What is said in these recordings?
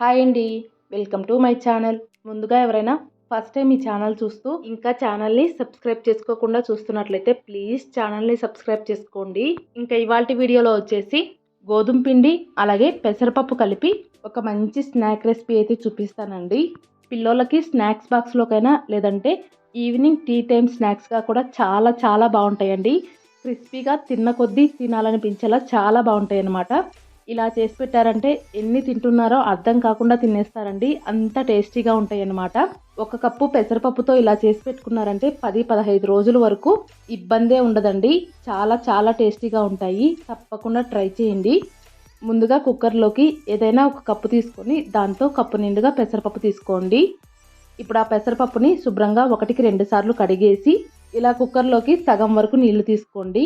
Hi అండి. Welcome to my channel. ముందుగా ఎవరైనా ఫస్ట్ టైం ఈ ఛానల్ చూస్తూ ఇంకా ఛానల్ని సబ్స్క్రైబ్ చేసుకోకుండా చూస్తున్నట్లయితే ప్లీజ్ ఛానల్ని సబ్స్క్రైబ్ చేసుకోండి. ఇంకా ఇవాల్టి వీడియోలో వచ్చేసి గోధుమ పిండి అలాగే పెసరపప్పు కలిపి ఒక మంచి స్నాక్ రెసిపీ అయితే చూపిస్తానండి. పిల్లోళ్ళకి స్నాక్స్ బాక్స్లోకైనా లేదంటే ఈవినింగ్ టీ టైం స్నాక్స్గా కూడా చాలా చాలా బాగుంటాయండి. క్రిస్పీగా తిన్న కొద్దీ తినాలనిపించేలా చాలా బాగుంటాయి అన్నమాట. ఇలా చేసి పెట్టారంటే ఎన్ని తింటున్నారో అర్థం కాకుండా తినేస్తారండి. అంత టేస్టీగా ఉంటాయి అన్నమాట. ఒక కప్పు పెసరపప్పుతో ఇలా చేసి పెట్టుకున్నారంటే 10-15 రోజుల వరకు ఇబ్బందే ఉండదండి. చాలా చాలా టేస్టీగా ఉంటాయి. తప్పకుండా ట్రై చేయండి. ముందుగా కుక్కర్లోకి ఏదైనా ఒక కప్పు తీసుకొని దాంతో కప్పు నిండుగా పెసరపప్పు తీసుకోండి. ఇప్పుడు ఆ పెసరపప్పుని శుభ్రంగా 1-2 సార్లు కడిగేసి ఇలా కుక్కర్లోకి సగం వరకు నీళ్లు తీసుకోండి.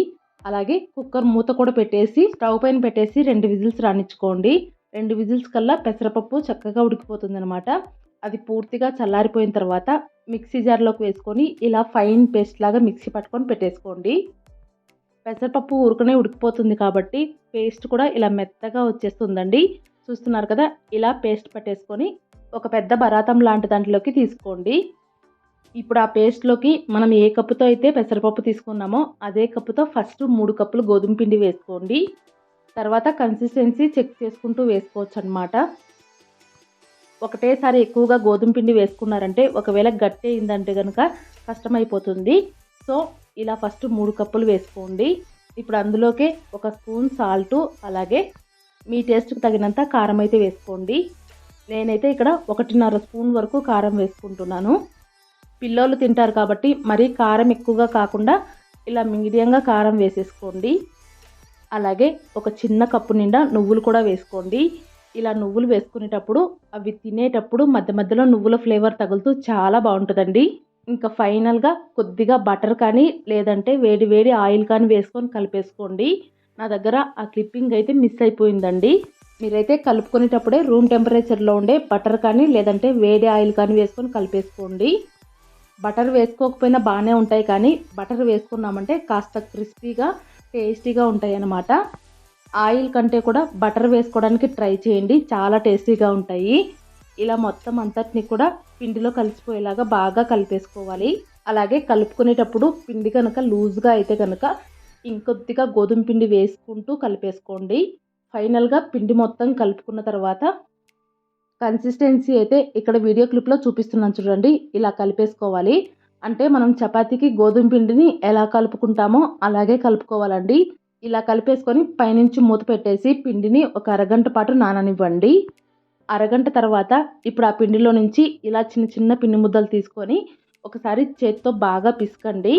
అలాగే కుక్కర్ మూత కూడా పెట్టేసి స్టవ్ పైన పెట్టేసి 2 విజిల్స్ రానిచ్చుకోండి. 2 విజిల్స్ కల్లా పెసరపప్పు చక్కగా ఉడికిపోతుంది అనమాట. అది పూర్తిగా చల్లారిపోయిన తర్వాత మిక్సీ జార్లోకి వేసుకొని ఇలా ఫైన్ పేస్ట్ లాగా మిక్సీ పట్టుకొని పెట్టేసుకోండి. పెసరపప్పు ఊరుకునే ఉడికిపోతుంది కాబట్టి పేస్ట్ కూడా ఇలా మెత్తగా వచ్చేస్తుందండి. చూస్తున్నారు కదా, ఇలా పేస్ట్ పట్టేసుకొని ఒక పెద్ద బరాతం లాంటి దాంట్లోకి తీసుకోండి. ఇప్పుడు ఆ పేస్ట్లోకి మనం ఏ కప్పుతో అయితే పెసరపప్పు తీసుకున్నామో అదే కప్పుతో ఫస్ట్ 3 కప్పులు గోధుమ పిండి వేసుకోండి. తర్వాత కన్సిస్టెన్సీ చెక్ చేసుకుంటూ వేసుకోవచ్చు అనమాట. ఒకటేసారి ఎక్కువగా గోధుమ పిండి వేసుకున్నారంటే ఒకవేళ గట్టి అయిందంటే కనుక కష్టమైపోతుంది. సో ఇలా ఫస్ట్ 3 కప్పులు వేసుకోండి. ఇప్పుడు అందులోకే 1 స్పూన్ సాల్టు అలాగే మీ టేస్ట్కి తగినంత కారం అయితే వేసుకోండి. నేనైతే ఇక్కడ 1.5 స్పూన్ వరకు కారం వేసుకుంటున్నాను. పిల్లోళ్ళు తింటారు కాబట్టి మరీ కారం ఎక్కువగా కాకుండా ఇలా మీడియంగా కారం వేసేసుకోండి. అలాగే ఒక చిన్న కప్పు నిండా నువ్వులు కూడా వేసుకోండి. ఇలా నువ్వులు వేసుకునేటప్పుడు అవి తినేటప్పుడు మధ్య మధ్యలో నువ్వుల ఫ్లేవర్ తగులుతూ చాలా బాగుంటుందండి. ఇంకా ఫైనల్గా కొద్దిగా బటర్ కానీ లేదంటే వేడి వేడి ఆయిల్ కానీ వేసుకొని కలిపేసుకోండి. నా దగ్గర ఆ క్లిప్పింగ్ అయితే మిస్ అయిపోయిందండి. మీరైతే కలుపుకునేటప్పుడే రూమ్ టెంపరేచర్లో ఉండే బటర్ కానీ లేదంటే వేడి ఆయిల్ కానీ వేసుకొని కలిపేసుకోండి. బటర్ వేసుకోకపోయినా బాగానే ఉంటాయి, కానీ బటర్ వేసుకున్నామంటే కాస్త క్రిస్పీగా టేస్టీగా ఉంటాయి అన్నమాట. ఆయిల్ కంటే కూడా బటర్ వేసుకోవడానికి ట్రై చేయండి, చాలా టేస్టీగా ఉంటాయి. ఇలా మొత్తం అంతటిని కూడా పిండిలో కలిసిపోయేలాగా బాగా కలిపేసుకోవాలి. అలాగే కలుపుకునేటప్పుడు పిండి కనుక లూజ్గా అయితే కనుక ఇంకొద్దిగా గోధుమ పిండి వేసుకుంటూ కలిపేసుకోండి. ఫైనల్గా పిండి మొత్తం కలుపుకున్న తర్వాత కన్సిస్టెన్సీ అయితే ఇక్కడ వీడియో క్లిప్లో చూపిస్తున్నాను చూడండి, ఇలా కలిపేసుకోవాలి. అంటే మనం చపాతీకి గోధుమ పిండిని ఎలా కలుపుకుంటామో అలాగే కలుపుకోవాలండి. ఇలా కలిపేసుకొని పైనుంచి మూత పెట్టేసి పిండిని ఒక అరగంట పాటు నాననివ్వండి. అరగంట తర్వాత ఇప్పుడు ఆ పిండిలో నుంచి ఇలా చిన్న చిన్న పిండి ముద్దలు తీసుకొని ఒకసారి చేత్తో బాగా పిసకండి.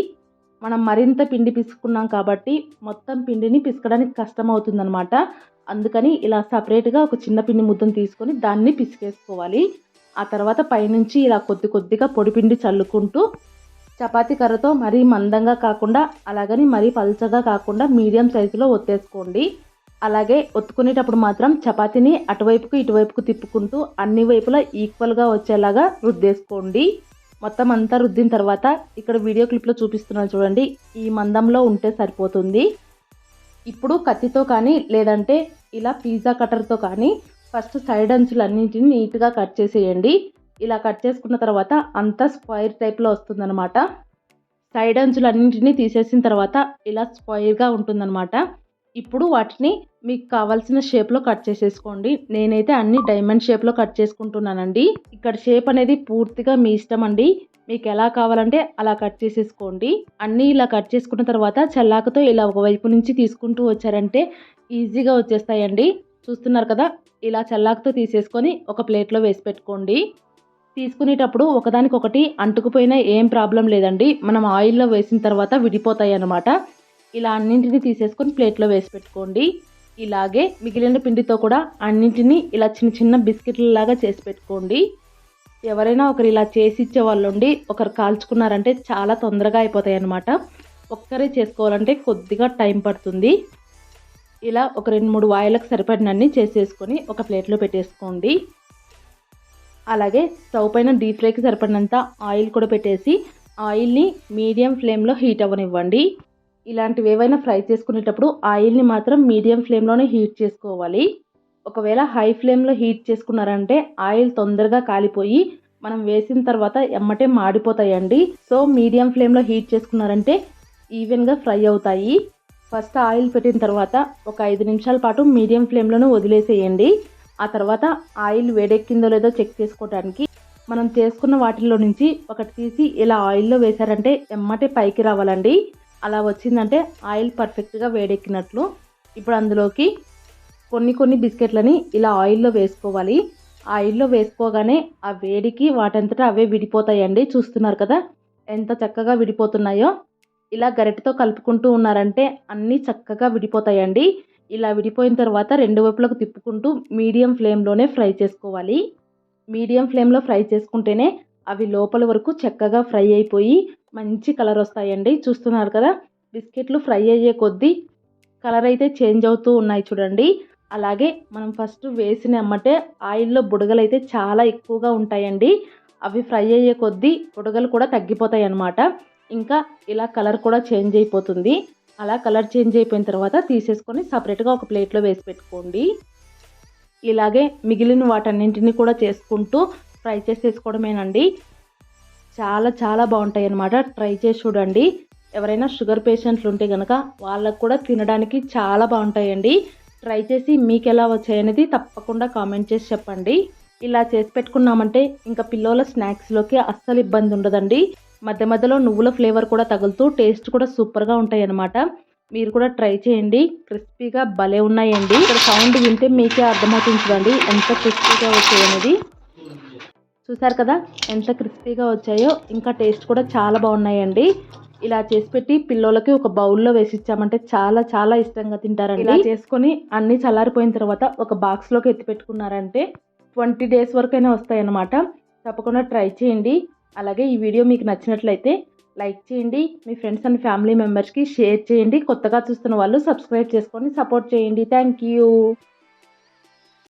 మనం మరింత పిండి పిసుకున్నాం కాబట్టి మొత్తం పిండిని పిసకడానికి కష్టం అవుతుందన్నమాట. అందుకని ఇలా సపరేట్గా ఒక చిన్న పిండి ముద్దను తీసుకొని దాన్ని పిసికేసుకోవాలి. ఆ తర్వాత పైనుంచి ఇలా కొద్ది కొద్దిగా పొడిపిండి చల్లుకుంటూ చపాతీ కర్రతో మరీ మందంగా కాకుండా అలాగని మరీ పల్చగా కాకుండా మీడియం సైజులో ఒత్తేసుకోండి. అలాగే ఒత్తుకునేటప్పుడు మాత్రం చపాతీని అటువైపుకు ఇటువైపుకు తిప్పుకుంటూ అన్ని వైపులా ఈక్వల్గా వచ్చేలాగా రుద్దేసుకోండి. మొత్తం అంతా రుద్దిన తర్వాత ఇక్కడ వీడియో క్లిప్లో చూపిస్తున్నాను చూడండి, ఈ మందంలో ఉంటే సరిపోతుంది. ఇప్పుడు కత్తితో కానీ లేదంటే ఇలా పిజ్జా కట్టర్తో కానీ ఫస్ట్ సైడ్ అంచులన్నింటినీ నీట్గా కట్ చేసేయండి. ఇలా కట్ చేసుకున్న తర్వాత అంతా స్క్వైర్ టైప్లో వస్తుందన్నమాట. సైడ్ అంచులన్నింటినీ తీసేసిన తర్వాత ఇలా స్క్వైర్గా ఉంటుందన్నమాట. ఇప్పుడు వాటిని మీకు కావాల్సిన షేప్లో కట్ చేసేసుకోండి. నేనైతే అన్ని డైమండ్ షేప్లో కట్ చేసుకుంటున్నానండి. ఇక్కడ షేప్ అనేది పూర్తిగా మీ ఇష్టం అండి. మీకు ఎలా కావాలంటే అలా కట్ చేసేసుకోండి. అన్నీ ఇలా కట్ చేసుకున్న తర్వాత చల్లాకతో ఇలా ఒకవైపు నుంచి తీసుకుంటూ వచ్చారంటే ఈజీగా వచ్చేస్తాయండి. చూస్తున్నారు కదా, ఇలా చల్లాకతో తీసేసుకొని ఒక ప్లేట్లో వేసి పెట్టుకోండి. తీసుకునేటప్పుడు ఒకదానికొకటి అంటుకుపోయినా ఏం ప్రాబ్లం లేదండి. మనం ఆయిల్లో వేసిన తర్వాత విడిపోతాయి అన్నమాట. ఇలా అన్నింటినీ తీసేసుకొని ప్లేట్లో వేసి పెట్టుకోండి. ఇలాగే మిగిలిన పిండితో కూడా అన్నింటినీ ఇలా చిన్న చిన్న బిస్కెట్లలాగా చేసి పెట్టుకోండి. ఎవరైనా ఒకరు ఇలా చేసి ఇచ్చే వాళ్ళు ఉండి ఒకరు కాల్చుకున్నారంటే చాలా తొందరగా అయిపోతాయి అన్నమాట. ఒక్కరే చేసుకోవాలంటే కొద్దిగా టైం పడుతుంది. ఇలా ఒక 2-3 వాయిలకు సరిపడినన్ని చేసేసుకొని ఒక ప్లేట్లో పెట్టేసుకోండి. అలాగే స్టవ్ పైన డీప్ ఫ్రైకి సరిపడినంత ఆయిల్ కూడా పెట్టేసి ఆయిల్ని మీడియం ఫ్లేమ్లో హీట్ అవ్వనివ్వండి. ఇలాంటివి ఏవైనా ఫ్రై చేసుకునేటప్పుడు ఆయిల్ని మాత్రం మీడియం ఫ్లేమ్లోనే హీట్ చేసుకోవాలి. ఒకవేళ హై ఫ్లేమ్లో హీట్ చేసుకున్నారంటే ఆయిల్ తొందరగా కాలిపోయి మనం వేసిన తర్వాత ఎమ్మటే మాడిపోతాయండి. సో మీడియం ఫ్లేమ్లో హీట్ చేసుకున్నారంటే ఈవెన్గా ఫ్రై అవుతాయి. ఫస్ట్ ఆయిల్ పెట్టిన తర్వాత ఒక 5 నిమిషాల పాటు మీడియం ఫ్లేమ్లోనే వదిలేసేయండి. ఆ తర్వాత ఆయిల్ వేడెక్కిందో లేదో చెక్ చేసుకోవడానికి మనం చేసుకున్న వాటిల్లో నుంచి ఒకటి తీసి ఇలా ఆయిల్లో వేశారంటే ఎమ్మటే పైకి రావాలండి. అలా వచ్చిందంటే ఆయిల్ పర్ఫెక్ట్గా వేడెక్కినట్లు. ఇప్పుడు అందులోకి కొన్ని బిస్కెట్లని ఇలా ఆయిల్లో వేసుకోవాలి. ఆయిల్లో వేసుకోగానే ఆ వేడికి వాటంతటా అవే విడిపోతాయండి. చూస్తున్నారు కదా ఎంత చక్కగా విడిపోతున్నాయో. ఇలా గరిటెతో కలుపుకుంటూ ఉన్నారంటే అన్నీ చక్కగా విడిపోతాయండి. ఇలా విడిపోయిన తర్వాత రెండు వైపులకు తిప్పుకుంటూ మీడియం ఫ్లేమ్లోనే ఫ్రై చేసుకోవాలి. మీడియం ఫ్లేమ్లో ఫ్రై చేసుకుంటేనే అవి లోపల వరకు చక్కగా ఫ్రై అయిపోయి మంచి కలర్ వస్తాయండి. చూస్తున్నారు కదా బిస్కెట్లు ఫ్రై అయ్యే కొద్దీ కలర్ అయితే చేంజ్ అవుతూ ఉన్నాయి చూడండి. అలాగే మనం ఫస్ట్ వేసిన ఎమ్మటే ఆయిల్లో బుడగలు అయితే చాలా ఎక్కువగా ఉంటాయండి. అవి ఫ్రై అయ్యే కొద్దీ బుడగలు కూడా తగ్గిపోతాయి అన్నమాట. ఇంకా ఇలా కలర్ కూడా చేంజ్ అయిపోతుంది. అలా కలర్ చేంజ్ అయిపోయిన తర్వాత తీసేసుకొని సపరేట్గా ఒక ప్లేట్లో వేసి పెట్టుకోండి. ఇలాగే మిగిలిన వాటన్నింటినీ కూడా చేసుకుంటూ ఫ్రై చేసేసుకోవడమేనండి. చాలా బాగుంటాయి అన్నమాట. ట్రై చేసి చూడండి. ఎవరైనా షుగర్ పేషెంట్లు ఉంటే కనుక వాళ్ళకు కూడా తినడానికి చాలా బాగుంటాయండి. ట్రై చేసి మీకు ఎలా వచ్చాయనేది తప్పకుండా కామెంట్ చేసి చెప్పండి. ఇలా చేసి పెట్టుకున్నామంటే ఇంకా పిల్లల స్నాక్స్లోకి అస్సలు ఇబ్బంది ఉండదండి. మధ్యలో నువ్వుల ఫ్లేవర్ కూడా తగులుతూ టేస్ట్ కూడా సూపర్గా ఉంటాయి అన్నమాట. మీరు కూడా ట్రై చేయండి. క్రిస్పీగా భలే ఉన్నాయండి. ఇక్కడ సౌండ్ వింటే మీకే అర్థమవుతుంది చూడండి ఎంత క్రిస్పీగా వచ్చాయనేది. చూసారు కదా ఎంత క్రిస్పీగా వచ్చాయో. ఇంకా టేస్ట్ కూడా చాలా బాగున్నాయండి. ఇలా చేసి పెట్టి పిల్లలకి ఒక బౌల్లో వేసి ఇచ్చామంటే చాలా ఇష్టంగా తింటారండి. ఇలా చేసుకొని అన్నీ చల్లారిపోయిన తర్వాత ఒక బాక్స్లోకి ఎత్తి పెట్టుకున్నారంటే 20 డేస్ వరకైనా వస్తాయి అన్నమాట. తప్పకుండా ట్రై చేయండి. అలాగే ఈ వీడియో మీకు నచ్చినట్లయితే లైక్ చేయండి. మీ ఫ్రెండ్స్ అండ్ ఫ్యామిలీ మెంబర్స్కి షేర్ చేయండి. కొత్తగా చూస్తున్న వాళ్ళు సబ్స్క్రైబ్ చేసుకొని సపోర్ట్ చేయండి. Thank you.